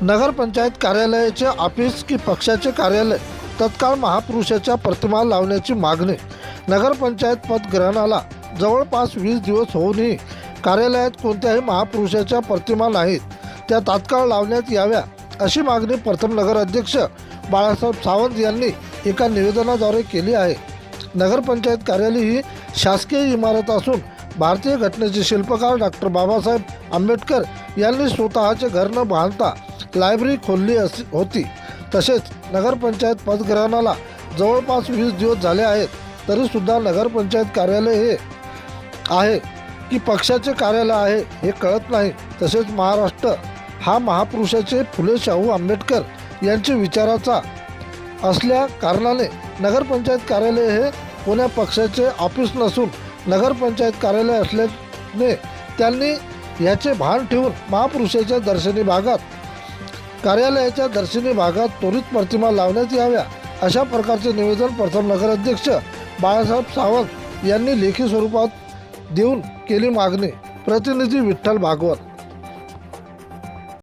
नगरपंचायत कार्यालयाचे ऑफिस की पक्षाचे कार्यालय तत्काळ महापुरुषाच्या प्रतिमा लावण्याची मागणी। नगरपंचायत पदग्रहणाला जवळपास 20 दिवस होऊनही कार्यालयात कोणत्याही महापुरुषाच्या प्रतिमा नाहीत, त्या तात्काळ लावण्यात याव्या अशी मागणी प्रथम नगर अध्यक्ष बाळासाहेब सावंत यांनी एका निवेदनाद्वारे केली आहे। नगरपंचायत कार्यालय ही शासकीय इमारत असून भारतीय घटनेचे शिल्पकार डॉक्टर बाबासाहेब आंबेडकर यांनी स्वतःचे घर न बांधता लायब्ररी खोलली होती। तसेच नगरपंचायत पदग्रहणाला जवळपास 20 दिवस झाले आहेत, तरीसुद्धा नगरपंचायत कार्यालय हे आहे की पक्षाचे कार्यालय आहे हे कळत नाही। तसेच महाराष्ट्र हा महापुरुषाचे फुले शाहू आंबेडकर यांचे विचाराचा असल्या कारणाने नगरपंचायत कार्यालय हे कोण्या पक्षाचे ऑफिस नसून नगरपंचायत कार्यालय असल्याने त्यांनी याचे भान ठेवून महापुरुषाच्या दर्शनी भागात कार्यालयाच्या दर्शनी भागात त्वरित प्रतिमा लावण्यात याव्या अशा प्रकारचे निवेदन प्रथम नगराध्यक्ष बाळासाहेब सावंत यांनी लेखी स्वरूपात देऊन केली मागणी। प्रतिनिधी विठ्ठल भागवत।